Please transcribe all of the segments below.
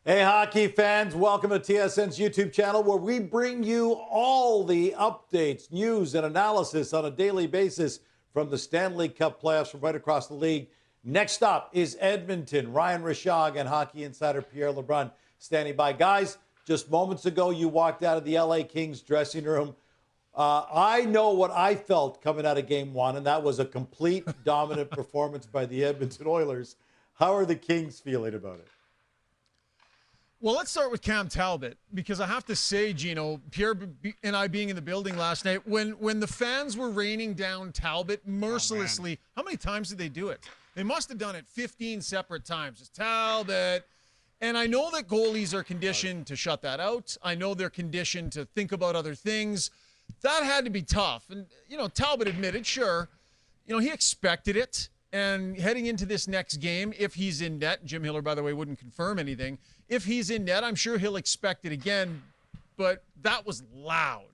Hey, hockey fans, welcome to TSN's YouTube channel where we bring you all the updates, news, and analysis on a daily basis from the Stanley Cup playoffs from right across the league. Next up is Edmonton. Ryan Rishaug and hockey insider Pierre LeBrun standing by. Guys, just moments ago, you walked out of the LA Kings dressing room. I know what I felt coming out of game one, and that was a complete dominant performance by the Edmonton Oilers. How are the Kings feeling about it? Well, let's start with Cam Talbot, because I have to say, Gino, Pierre and I being in the building last night, when the fans were raining down Talbot mercilessly, how many times did they do it? They must have done it 15 separate times. Just Talbot. And I know that goalies are conditioned to shut that out. I know they're conditioned to think about other things. That had to be tough. And, Talbot admitted, sure, he expected it. And heading into this next game, if he's in net, Jim Hiller, by the way, wouldn't confirm anything. If he's in net, I'm sure he'll expect it again. But that was loud.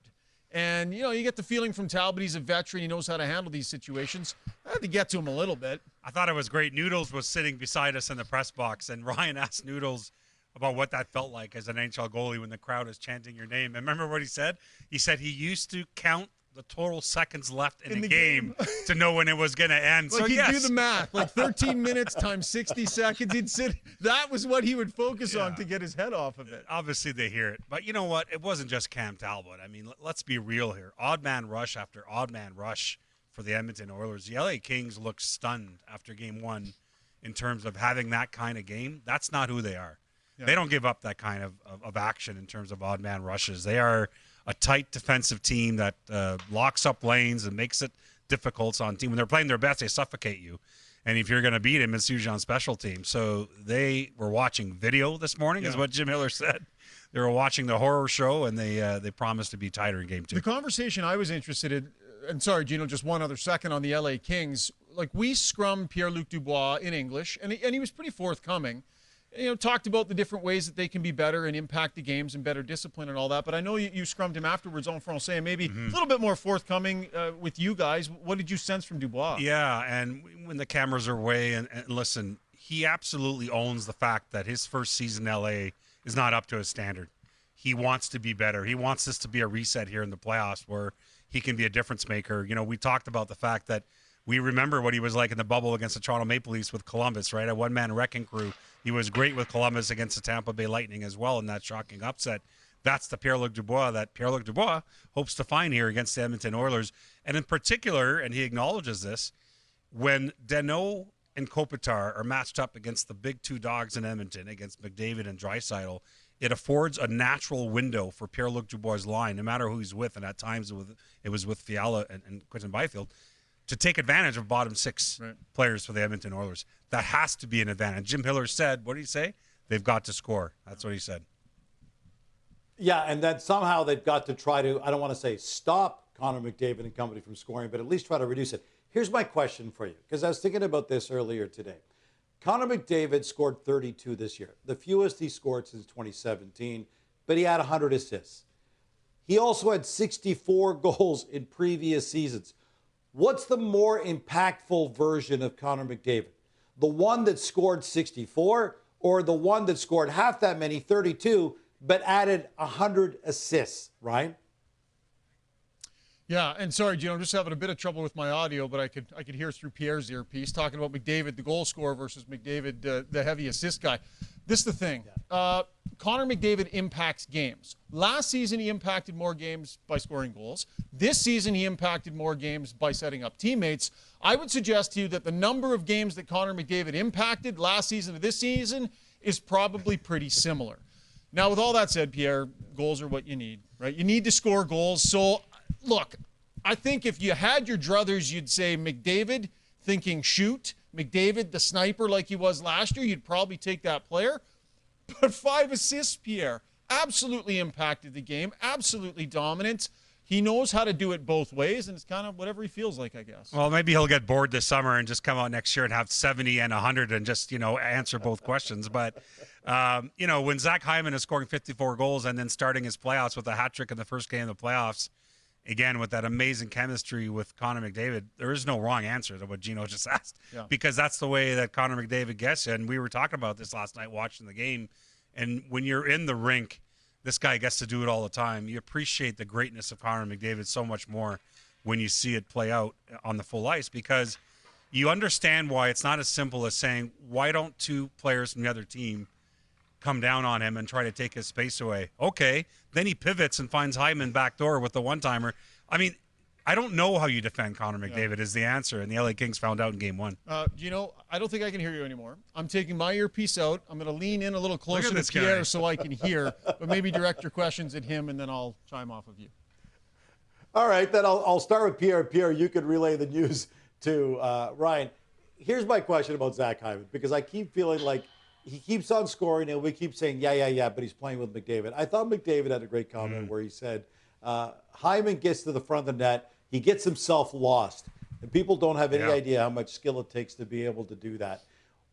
And, you get the feeling from Talbot, he's a veteran. He knows how to handle these situations. I had to get to him a little bit. I thought it was great. Noodles was sitting beside us in the press box, and Ryan asked Noodles about what that felt like as an NHL goalie when the crowd is chanting your name. And remember what he said? He said he used to count the total seconds left in the game to know when it was going to end. Like so he'd yes. do the math, like 13 minutes times 60 seconds. He'd sit. That was what he would focus on to get his head off of it. Obviously, they hear it. But you know what? It wasn't just Cam Talbot. I mean, let's be real here. Odd man rush after odd man rush for the Edmonton Oilers. The LA Kings looked stunned after game one in terms of having that kind of game. That's not who they are. Yeah. They don't give up that kind of action in terms of odd man rushes. They are a tight defensive team that locks up lanes and makes it difficult on team. When they're playing their best, they suffocate you. And if you're going to beat them, it's usually on special teams. So they were watching video this morning, is what Jim Hiller said. They were watching the horror show, and they promised to be tighter in game two. The conversation I was interested in, and sorry, Gino, just one other second on the LA Kings. Like, we scrummed Pierre-Luc Dubois in English, and he was pretty forthcoming. Talked about the different ways that they can be better and impact the games and better discipline and all that. But I know you scrummed him afterwards en français, and maybe a little bit more forthcoming with you guys. What did you sense from Dubois? Yeah, and when the cameras are away, and listen, he absolutely owns the fact that his first season in L.A. is not up to his standard. He wants to be better. He wants this to be a reset here in the playoffs where he can be a difference maker. We talked about the fact that we remember what he was like in the bubble against the Toronto Maple Leafs with Columbus, right? A one-man wrecking crew. He was great with Columbus against the Tampa Bay Lightning as well in that shocking upset. That's the Pierre-Luc Dubois that Pierre-Luc Dubois hopes to find here against the Edmonton Oilers. And in particular, and he acknowledges this, when Danault and Kopitar are matched up against the big two dogs in Edmonton, against McDavid and Draisaitl, it affords a natural window for Pierre-Luc Dubois' line, no matter who he's with, and at times it was with Fiala and Quinton Byfield, to take advantage of bottom six players for the Edmonton Oilers. That has to be an advantage. Jim Hiller said, what did he say? They've got to score. That's what he said. Yeah, and then somehow they've got to try to, I don't want to say stop Connor McDavid and company from scoring, but at least try to reduce it. Here's my question for you, because I was thinking about this earlier today. Connor McDavid scored 32 this year, the fewest he scored since 2017, but he had 100 assists. He also had 64 goals in previous seasons. What's the more impactful version of Connor McDavid? The one that scored 64 or the one that scored half that many, 32, but added 100 assists, right? Yeah, and sorry, Gino, I'm just having a bit of trouble with my audio, but I could hear through Pierre's earpiece talking about McDavid, the goal scorer, versus McDavid, the heavy assist guy. This is the thing. Connor McDavid impacts games. Last season, he impacted more games by scoring goals. This season, he impacted more games by setting up teammates. I would suggest to you that the number of games that Connor McDavid impacted last season to this season is probably pretty similar. Now, with all that said, Pierre, goals are what you need, right? You need to score goals. So, look, I think if you had your druthers, you'd say McDavid thinking shoot, McDavid the sniper like he was last year, you'd probably take that player. But 5 assists, Pierre, absolutely impacted the game, absolutely dominant. He knows how to do it both ways, and it's kind of whatever he feels like, I guess. Well, maybe he'll get bored this summer and just come out next year and have 70 and 100 and just, answer both questions. But, when Zach Hyman is scoring 54 goals and then starting his playoffs with a hat trick in the first game of the playoffs, again, with that amazing chemistry with Connor McDavid, there is no wrong answer to what Gino just asked, because that's the way that Connor McDavid gets. And we were talking about this last night watching the game. And when you're in the rink, this guy gets to do it all the time. You appreciate the greatness of Connor McDavid so much more when you see it play out on the full ice, because you understand why it's not as simple as saying, why don't two players from the other team come down on him and try to take his space away? Okay, then he pivots and finds Hyman backdoor with the one-timer. I mean, I don't know how you defend Connor McDavid is the answer, and the LA Kings found out in Game 1. Gino, I don't think I can hear you anymore. I'm taking my earpiece out. I'm going to lean in a little closer to this Pierre guy. so I can hear, but maybe direct your questions at him, and then I'll chime off of you. All right, then I'll start with Pierre. Pierre, you could relay the news to Ryan. Here's my question about Zach Hyman, because I keep feeling like he keeps on scoring, and we keep saying, yeah, but he's playing with McDavid. I thought McDavid had a great comment where he said, Hyman gets to the front of the net, he gets himself lost, and people don't have any idea how much skill it takes to be able to do that.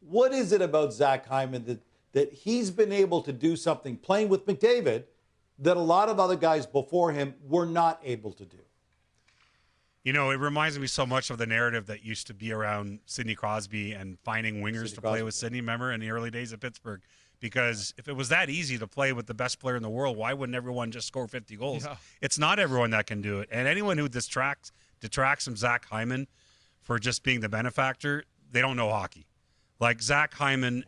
What is it about Zach Hyman that he's been able to do something playing with McDavid that a lot of other guys before him were not able to do? You know, it reminds me so much of the narrative that used to be around Sidney Crosby and finding wingers to play with Sidney, remember, in the early days of Pittsburgh. Because if it was that easy to play with the best player in the world, why wouldn't everyone just score 50 goals? Yeah. It's not everyone that can do it. And anyone who detracts from Zach Hyman for just being the benefactor, they don't know hockey. Like, Zach Hyman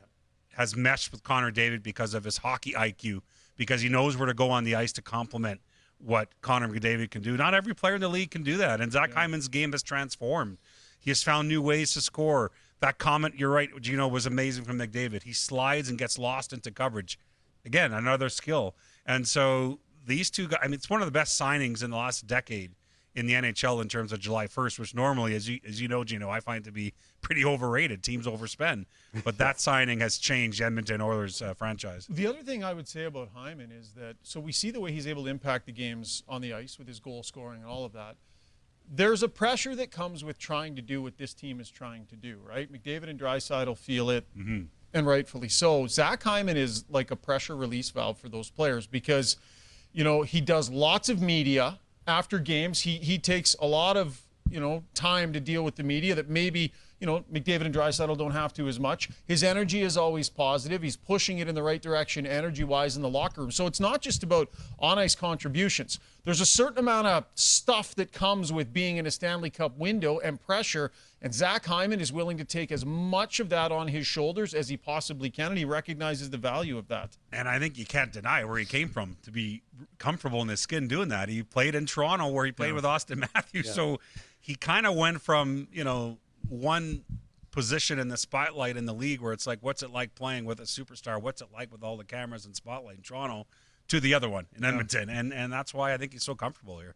has meshed with Connor McDavid because of his hockey IQ, because he knows where to go on the ice to complement what Connor McDavid can do. Not every player in the league can do that. And Zach Hyman's game has transformed. He has found new ways to score. That comment, you're right, Gino, was amazing from McDavid. He slides and gets lost into coverage. Again, another skill. And so these two guys, I mean, it's one of the best signings in the last decade in the NHL in terms of July 1st, which normally, as you know, Gino, I find to be pretty overrated. Teams overspend. But that signing has changed Edmonton Oilers franchise. The other thing I would say about Hyman is that, so we see the way he's able to impact the games on the ice with his goal scoring and all of that. There's a pressure that comes with trying to do what this team is trying to do, right? McDavid and Draisaitl feel it, and rightfully so. Zach Hyman is like a pressure release valve for those players because, you know, he does lots of media after games. He takes a lot of, you know, time to deal with the media that maybe, you know, McDavid and Draisaitl don't have to as much. His energy is always positive. He's pushing it in the right direction energy-wise in the locker room. So it's not just about on-ice contributions. There's a certain amount of stuff that comes with being in a Stanley Cup window and pressure, and Zach Hyman is willing to take as much of that on his shoulders as he possibly can, and he recognizes the value of that. And I think you can't deny where he came from to be comfortable in his skin doing that. He played in Toronto where he played with Austin Matthews. So he kind of went from, you know, one position in the spotlight in the league where it's like, what's it like playing with a superstar? What's it like with all the cameras and spotlight in Toronto, to the other one in Edmonton. And that's why I think he's so comfortable here.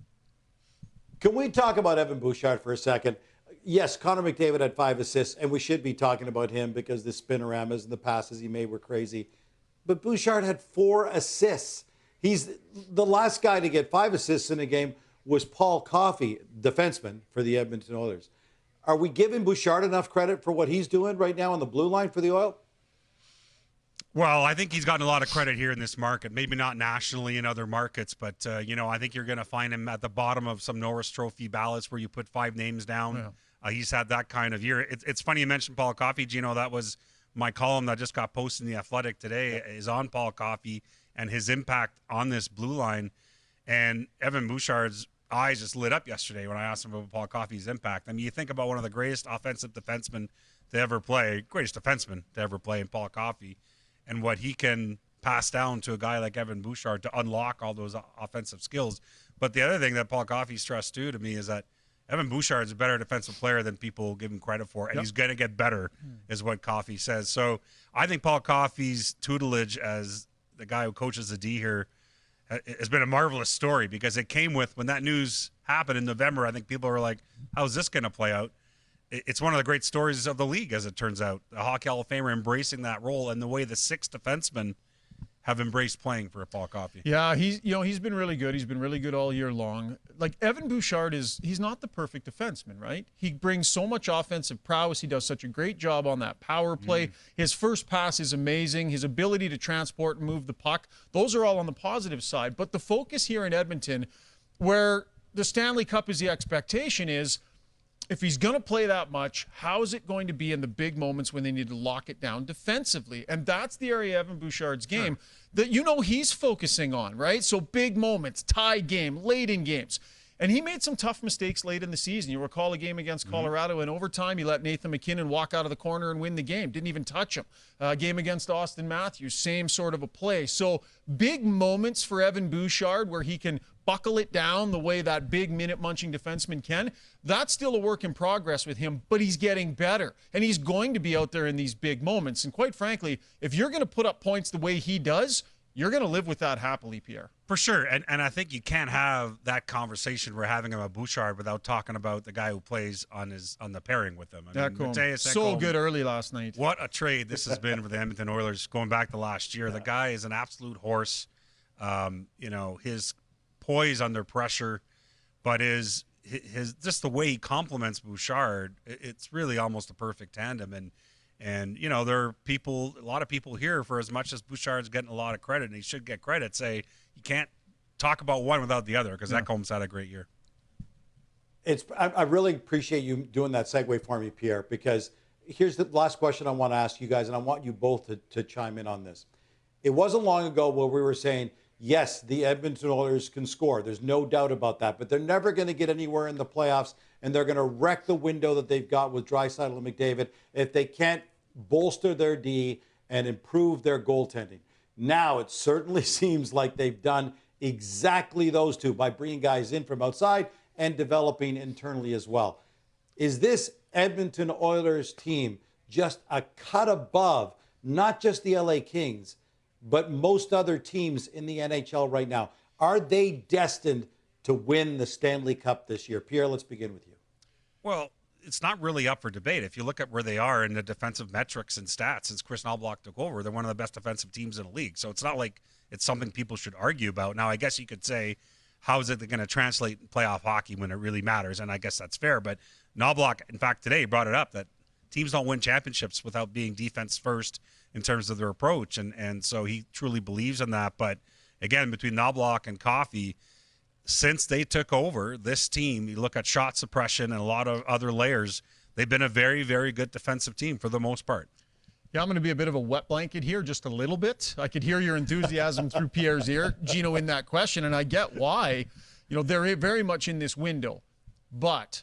Can we talk about Evan Bouchard for a second? Yes, Connor McDavid had 5 assists, and we should be talking about him because the spinoramas and the passes he made were crazy. But Bouchard had 4 assists. He's the last guy to get 5 assists in a game was Paul Coffey, defenseman for the Edmonton Oilers. Are we giving Bouchard enough credit for what he's doing right now on the blue line for the Oil? Well, I think he's gotten a lot of credit here in this market. Maybe not nationally in other markets, but, you know, I think you're going to find him at the bottom of some Norris Trophy ballots where you put 5 names down. Yeah. He's had that kind of year. It's funny you mentioned Paul Coffey, Gino. That was my column that just got posted in The Athletic today is on Paul Coffey and his impact on this blue line. And Evan Bouchard's eyes just lit up yesterday when I asked him about Paul Coffey's impact. I mean, you think about one of the greatest offensive defensemen to ever play, greatest defenseman to ever play in Paul Coffey, and what he can pass down to a guy like Evan Bouchard to unlock all those offensive skills. But the other thing that Paul Coffey stressed too to me is that Evan Bouchard is a better defensive player than people give him credit for, and he's going to get better, is what Coffey says. So I think Paul Coffey's tutelage as the guy who coaches the D here has been a marvelous story because it came with, when that news happened in November, I think people were like, how's this going to play out? It's one of the great stories of the league, as it turns out. The Hockey Hall of Famer embracing that role and the way the 6 defensemen have embraced playing for Paul Coffey. Yeah, he's been really good. He's been really good all year long. Like, Evan Bouchard he's not the perfect defenseman, right? He brings so much offensive prowess. He does such a great job on that power play. His first pass is amazing. His ability to transport and move the puck, those are all on the positive side. But the focus here in Edmonton, where the Stanley Cup is the expectation, is if he's going to play that much, how is it going to be in the big moments when they need to lock it down defensively? And that's the area of Evan Bouchard's game that he's focusing on, right? So big moments, tie game, late in games. And he made some tough mistakes late in the season. You recall a game against Colorado in overtime. He let Nathan McKinnon walk out of the corner and win the game. Didn't even touch him. Game against Austin Matthews, same sort of a play. So big moments for Evan Bouchard where he can buckle it down the way that big minute-munching defenseman can. That's still a work in progress with him, but he's getting better. And he's going to be out there in these big moments. And quite frankly, if you're going to put up points the way he does, you're going to live with that happily, Pierre. For sure. And I think you can't have that conversation we're having about Bouchard without talking about the guy who plays on the pairing with him. So good early last night. What a trade this has been for the Edmonton Oilers going back to last year. The guy is an absolute horse. His poise under pressure, but his just the way he complements Bouchard, it's really almost a perfect tandem. And there are a lot of people here, for as much as Bouchard's getting a lot of credit, and he should get credit, say you can't talk about one without the other because Ekholm's had a great year. I really appreciate you doing that segue for me, Pierre, because here's the last question I want to ask you guys, and I want you both to chime in on this. It wasn't long ago where we were saying, yes, the Edmonton Oilers can score. There's no doubt about that, but they're never going to get anywhere in the playoffs, and they're going to wreck the window that they've got with Draisaitl and McDavid if they can't bolster their D and improve their goaltending. Now it certainly seems like they've done exactly those two by bringing guys in from outside and developing internally as well. Is this Edmonton Oilers team just a cut above not just the LA Kings, but most other teams in the NHL right now? Are they destined to win the Stanley Cup this year? Pierre, let's begin with you. Well, it's not really up for debate. If you look at where they are in the defensive metrics and stats since Chris Knoblauch took over, they're one of the best defensive teams in the league. So it's not like it's something people should argue about. Now, I guess you could say, how is it going to translate in playoff hockey when it really matters? And I guess that's fair. But Knoblauch, in fact, today brought it up that teams don't win championships without being defense first in terms of their approach. And so he truly believes in that. But again, between Knoblauch and Coffey, since they took over this team, you look at shot suppression and a lot of other layers, they've been a very, very good defensive team for the most part. Yeah, I'm going to be a bit of a wet blanket here, just a little bit. I could hear your enthusiasm through Pierre's ear, Gino, in that question, and I get why. They're very much in this window. But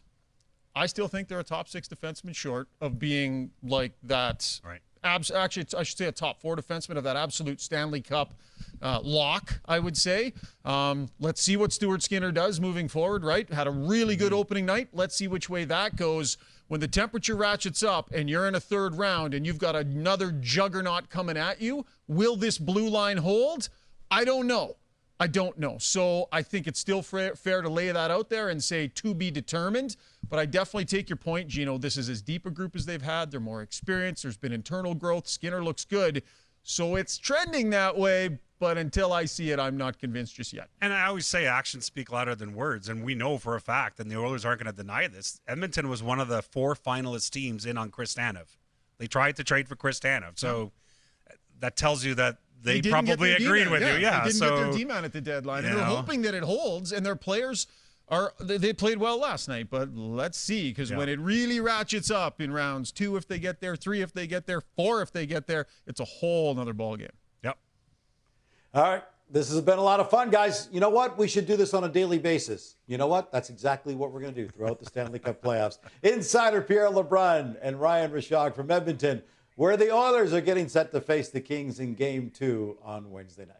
I still think they're a top 6 defenseman short of being like that. Right. Actually, I should say a top 4 defenseman of that absolute Stanley Cup lock, I would say. Let's see what Stuart Skinner does moving forward, right? Had a really good opening night. Let's see which way that goes. When the temperature ratchets up and you're in a third round and you've got another juggernaut coming at you, will this blue line hold? I don't know. So I think it's still fair to lay that out there and say to be determined. But I definitely take your point, Gino. This is as deep a group as they've had. They're more experienced. There's been internal growth. Skinner looks good. So it's trending that way. But until I see it, I'm not convinced just yet. And I always say actions speak louder than words. And we know for a fact, and the Oilers aren't going to deny this, Edmonton was one of the 4 finalist teams in on Chris Tanev. They tried to trade for Chris Tanev. So that tells you that they probably agreed with you. Yeah, they didn't get their D-man at the deadline. And they're hoping that it holds, and their players they played well last night. But let's see, because when it really ratchets up in rounds 2 if they get there, 3 if they get there, 4 if they get there, it's a whole other ballgame. Yep. All right. This has been a lot of fun, guys. You know what? We should do this on a daily basis. You know what? That's exactly what we're going to do throughout the Stanley Cup playoffs. Insider Pierre LeBrun and Ryan Rishaug from Edmonton, where the Oilers are getting set to face the Kings in Game 2 on Wednesday night.